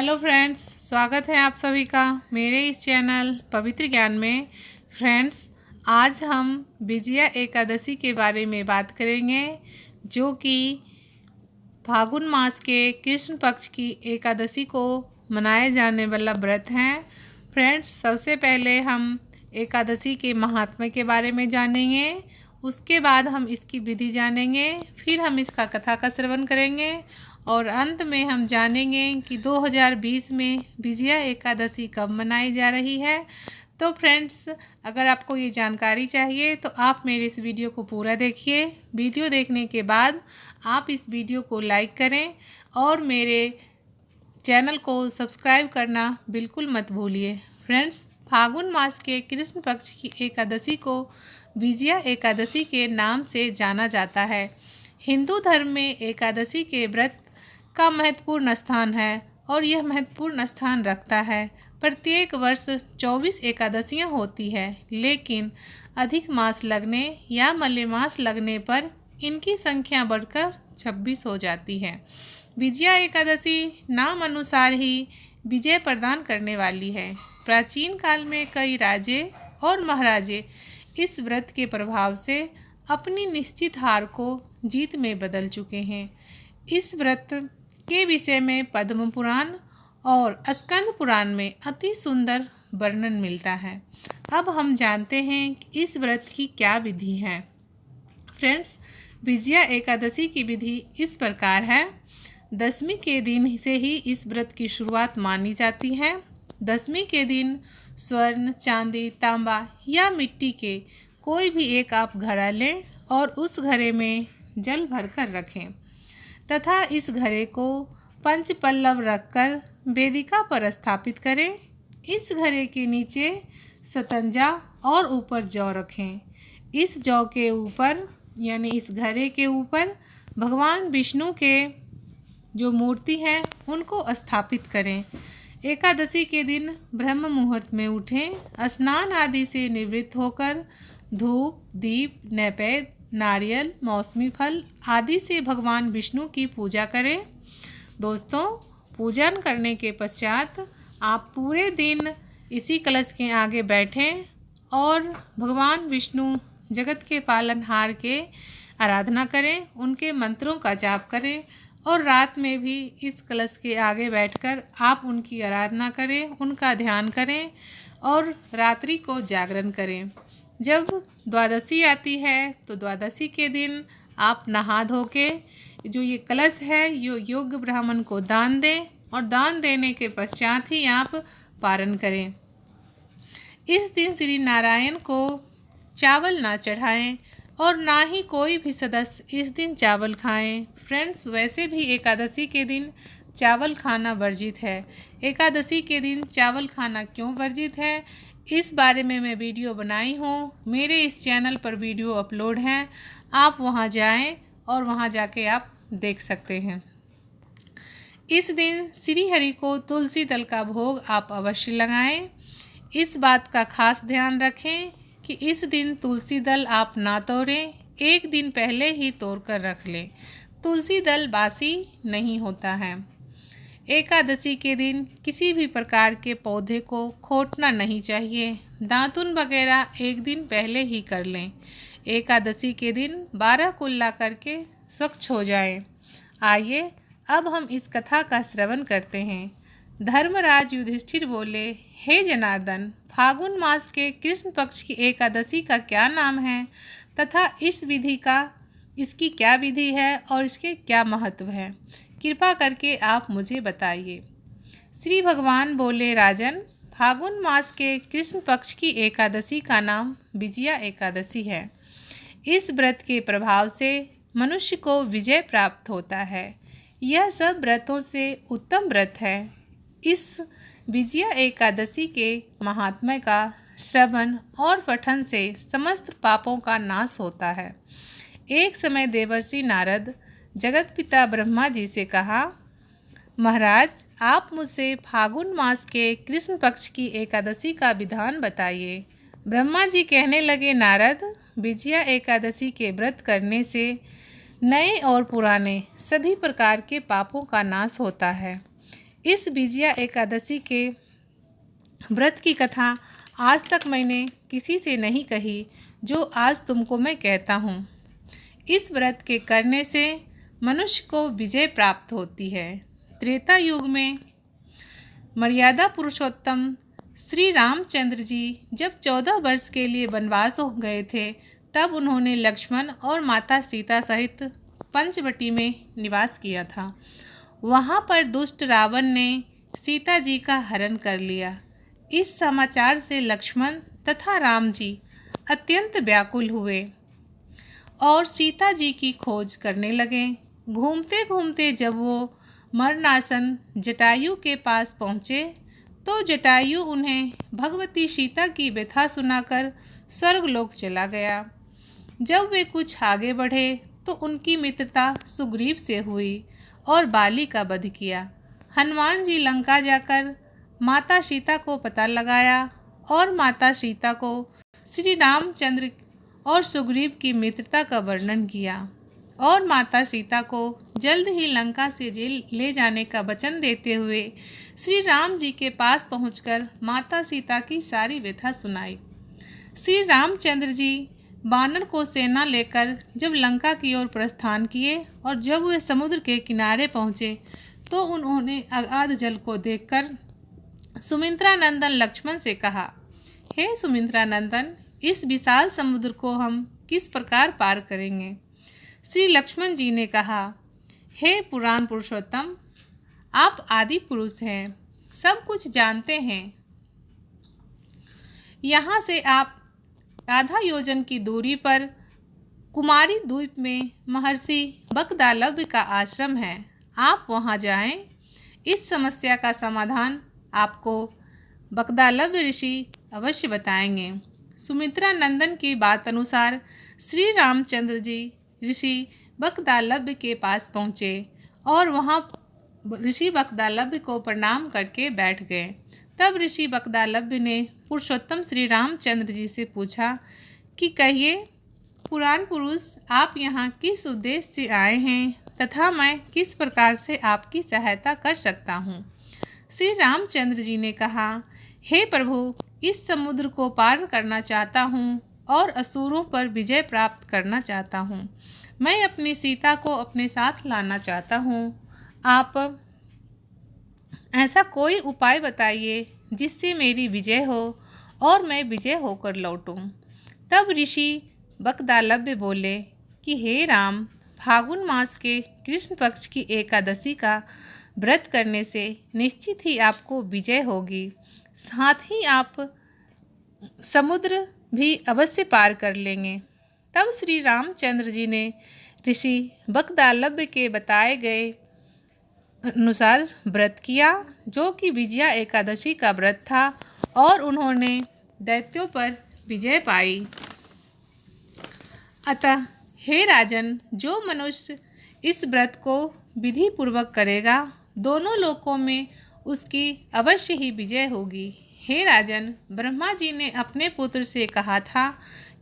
Hello friends, स्वागत है आप सभी का मेरे इस चैनल पवित्र ज्ञान में। फ्रेंड्स, आज हम विजया एकादशी के बारे में बात करेंगे, जो कि फागुन मास के कृष्ण पक्ष की एकादशी को मनाए जाने वाला व्रत है। फ्रेंड्स, सबसे पहले हम एकादशी के महात्म्य के बारे में जानेंगे, उसके बाद हम इसकी विधि जानेंगे, फिर हम इसका कथा का श्रवण करेंगे और अंत में हम जानेंगे कि 2020 में विजया एकादशी कब मनाई जा रही है। तो फ्रेंड्स, अगर आपको ये जानकारी चाहिए तो आप मेरे इस वीडियो को पूरा देखिए। वीडियो देखने के बाद आप इस वीडियो को लाइक करें और मेरे चैनल को सब्सक्राइब करना बिल्कुल मत भूलिए। फ्रेंड्स, फागुन मास के कृष्ण पक्ष की एकादशी को विजया एकादशी के नाम से जाना जाता है। हिंदू धर्म में एकादशी के व्रत का महत्वपूर्ण स्थान है और यह महत्वपूर्ण स्थान रखता है। प्रत्येक वर्ष 24 एकादशियां होती है, लेकिन अधिक मास लगने या मलेमास लगने पर इनकी संख्या बढ़कर 26 हो जाती है। विजया एकादशी नाम अनुसार ही विजय प्रदान करने वाली है। प्राचीन काल में कई राजे और महाराजे इस व्रत के प्रभाव से अपनी निश्चित हार को जीत में बदल चुके हैं। इस व्रत के विषय में पद्म पुराण और स्कंद पुराण में अति सुंदर वर्णन मिलता है। अब हम जानते हैं कि इस व्रत की क्या विधि है। फ्रेंड्स, विजया एकादशी की विधि इस प्रकार है। दशमी के दिन से ही इस व्रत की शुरुआत मानी जाती है। दशमी के दिन स्वर्ण, चांदी, तांबा या मिट्टी के कोई भी एक आप घड़ा लें और उस घड़े में जल भरकर रखें तथा इस घड़े को पंच पल्लव रखकर वेदिका पर स्थापित करें। इस घड़े के नीचे सतंजा और ऊपर जौ रखें। इस जौ के ऊपर यानी इस घड़े के ऊपर भगवान विष्णु के जो मूर्ति है उनको स्थापित करें। एकादशी के दिन ब्रह्म मुहूर्त में उठें, स्नान आदि से निवृत्त होकर धूप, दीप, नैवेद्य, नारियल, मौसमी फल आदि से भगवान विष्णु की पूजा करें। दोस्तों, पूजन करने के पश्चात आप पूरे दिन इसी कलश के आगे बैठें और भगवान विष्णु जगत के पालनहार के आराधना करें, उनके मंत्रों का जाप करें और रात में भी इस कलश के आगे बैठकर आप उनकी आराधना करें, उनका ध्यान करें और रात्रि को जागरण करें। जब द्वादशी आती है तो द्वादशी के दिन आप नहा धो के जो ये कलश है ये योग्य ब्राह्मण को दान दें और दान देने के पश्चात ही आप पारण करें। इस दिन श्री नारायण को चावल ना चढ़ाएं और ना ही कोई भी सदस्य इस दिन चावल खाएं। फ्रेंड्स, वैसे भी एकादशी के दिन चावल खाना वर्जित है। एकादशी के दिन चावल खाना क्यों वर्जित है, इस बारे में मैं वीडियो बनाई हूँ। मेरे इस चैनल पर वीडियो अपलोड हैं, आप वहाँ जाएं और वहाँ जाके आप देख सकते हैं। इस दिन श्री हरि को तुलसी दल का भोग आप अवश्य लगाएं। इस बात का खास ध्यान रखें कि इस दिन तुलसी दल आप ना तोड़ें, एक दिन पहले ही तोड़ कर रख लें। तुलसी दल बासी नहीं होता है। एकादशी के दिन किसी भी प्रकार के पौधे को खोटना नहीं चाहिए। दातुन वगैरह एक दिन पहले ही कर लें। एकादशी के दिन 12 कुल्ला करके स्वच्छ हो जाएं। आइए अब हम इस कथा का श्रवण करते हैं। धर्मराज युधिष्ठिर बोले, हे जनार्दन, फागुन मास के कृष्ण पक्ष की एकादशी का क्या नाम है तथा इसकी क्या विधि है और इसके क्या महत्व है, कृपा करके आप मुझे बताइए। श्री भगवान बोले, राजन, फागुन मास के कृष्ण पक्ष की एकादशी का नाम विजया एकादशी है। इस व्रत के प्रभाव से मनुष्य को विजय प्राप्त होता है। यह सब व्रतों से उत्तम व्रत है। इस विजया एकादशी के महात्म्य का श्रवण और पठन से समस्त पापों का नाश होता है। एक समय देवर्षि नारद जगत पिता ब्रह्मा जी से कहा, महाराज, आप मुझसे फागुन मास के कृष्ण पक्ष की एकादशी का विधान बताइए। ब्रह्मा जी कहने लगे, नारद, विजया एकादशी के व्रत करने से नए और पुराने सभी प्रकार के पापों का नाश होता है। इस विजया एकादशी के व्रत की कथा आज तक मैंने किसी से नहीं कही, जो आज तुमको मैं कहता हूँ। इस व्रत के करने से मनुष्य को विजय प्राप्त होती है। त्रेता युग में मर्यादा पुरुषोत्तम श्री रामचंद्र जी जब 14 वर्ष के लिए वनवास हो गए थे, तब उन्होंने लक्ष्मण और माता सीता सहित पंचवटी में निवास किया था। वहाँ पर दुष्ट रावण ने सीता जी का हरण कर लिया। इस समाचार से लक्ष्मण तथा राम जी अत्यंत व्याकुल हुए और सीता जी की खोज करने लगे। घूमते घूमते जब वो मरणासन जटायु के पास पहुँचे, तो जटायु उन्हें भगवती सीता की व्यथा सुनाकर स्वर्गलोक चला गया। जब वे कुछ आगे बढ़े तो उनकी मित्रता सुग्रीव से हुई और बाली का वध किया। हनुमान जी लंका जाकर माता सीता को पता लगाया और माता सीता को श्री रामचंद्र और सुग्रीव की मित्रता का वर्णन किया और माता सीता को जल्द ही लंका से जेल ले जाने का वचन देते हुए श्री राम जी के पास पहुंचकर माता सीता की सारी व्यथा सुनाई। श्री रामचंद्र जी वानर को सेना लेकर जब लंका की ओर प्रस्थान किए और जब वे समुद्र के किनारे पहुँचे, तो उन्होंने अगाध जल को देखकर सुमित्रा नंदन लक्ष्मण से कहा, हे सुमित्रा नंदन, इस विशाल समुद्र को हम किस प्रकार पार करेंगे? श्री लक्ष्मण जी ने कहा, हे पुराण पुरुषोत्तम, आप आदि पुरुष हैं, सब कुछ जानते हैं। यहाँ से आप आधा योजन की दूरी पर कुमारी द्वीप में महर्षि बकदालव्य का आश्रम है। आप वहाँ जाएं। इस समस्या का समाधान आपको बकदालव्य ऋषि अवश्य बताएंगे। सुमित्रा नंदन की बात अनुसार श्री रामचंद्र जी ऋषि बकदालव्य के पास पहुँचे और वहाँ ऋषि बकदालव्य को प्रणाम करके बैठ गए। तब ऋषि बकदालव्य ने पुरुषोत्तम श्री रामचंद्र जी से पूछा कि कहिए पुराण पुरुष, आप यहाँ किस उद्देश्य से आए हैं तथा मैं किस प्रकार से आपकी सहायता कर सकता हूँ? श्री रामचंद्र जी ने कहा, हे प्रभु, इस समुद्र को पार करना चाहता हूँ और असुरों पर विजय प्राप्त करना चाहता हूँ। मैं अपनी सीता को अपने साथ लाना चाहता हूँ। आप ऐसा कोई उपाय बताइए जिससे मेरी विजय हो और मैं विजय होकर लौटूं। तब ऋषि बकदालव्य बोले कि हे राम, फागुन मास के कृष्ण पक्ष की एकादशी का व्रत करने से निश्चित ही आपको विजय होगी, साथ ही आप समुद्र भी अवश्य पार कर लेंगे। तब श्री रामचंद्र जी ने ऋषि बकदालव्य के बताए गए अनुसार व्रत किया, जो कि विजया एकादशी का व्रत था, और उन्होंने दैत्यों पर विजय पाई। अतः हे राजन, जो मनुष्य इस व्रत को विधि पूर्वक करेगा, दोनों लोकों में उसकी अवश्य ही विजय होगी। हे राजन, ब्रह्मा जी ने अपने पुत्र से कहा था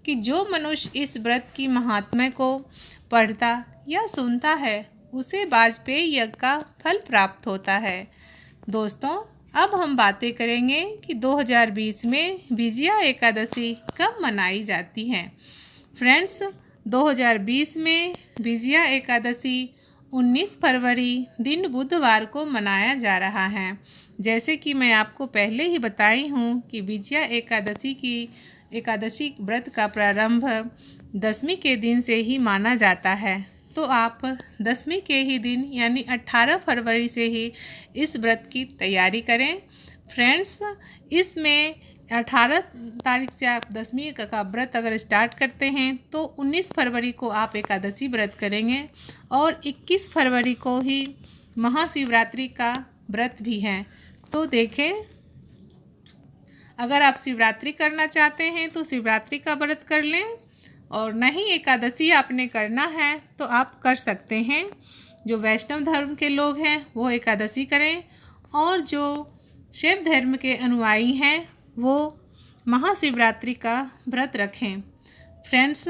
कि जो मनुष्य इस व्रत की महात्म्य को पढ़ता या सुनता है, उसे वाजपेयी यज्ञ का फल प्राप्त होता है। दोस्तों, अब हम बातें करेंगे कि 2020 में विजया एकादशी कब मनाई जाती है। फ्रेंड्स, 2020 में विजया एकादशी 19 फरवरी दिन बुधवार को मनाया जा रहा है। जैसे कि मैं आपको पहले ही बताई हूँ कि विजया एकादशी व्रत का प्रारंभ दशमी के दिन से ही माना जाता है। तो आप दशमी के ही दिन यानी 18 फरवरी से ही इस व्रत की तैयारी करें। फ्रेंड्स, इसमें 18 तारीख से आप दशमी का व्रत अगर स्टार्ट करते हैं तो 19 फरवरी को आप एकादशी व्रत करेंगे और 21 फरवरी को ही महाशिवरात्रि का व्रत भी है। तो देखें, अगर आप शिवरात्रि करना चाहते हैं तो शिवरात्रि का व्रत कर लें, और नहीं एकादशी आपने करना है तो आप कर सकते हैं। जो वैष्णव धर्म के लोग हैं वो एकादशी करें, और जो शैव धर्म के अनुयायी हैं वो महाशिवरात्रि का व्रत रखें। फ्रेंड्स,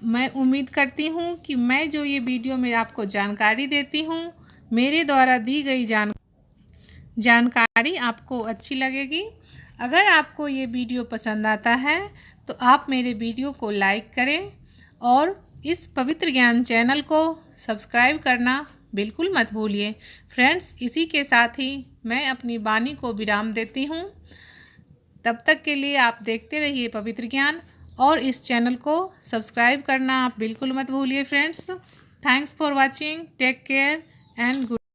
मैं उम्मीद करती हूँ कि मैं जो ये वीडियो में आपको जानकारी देती हूँ, मेरे द्वारा दी गई जानकारी जानकारी आपको अच्छी लगेगी। अगर आपको ये वीडियो पसंद आता है तो आप मेरे वीडियो को लाइक करें और इस पवित्र ज्ञान चैनल को सब्सक्राइब करना बिल्कुल मत भूलिए। फ्रेंड्स, इसी के साथ ही मैं अपनी वाणी को विराम देती हूँ। तब तक के लिए आप देखते रहिए पवित्र ज्ञान और इस चैनल को सब्सक्राइब करना आप बिल्कुल मत भूलिए। Friends, thanks for watching, take care and good.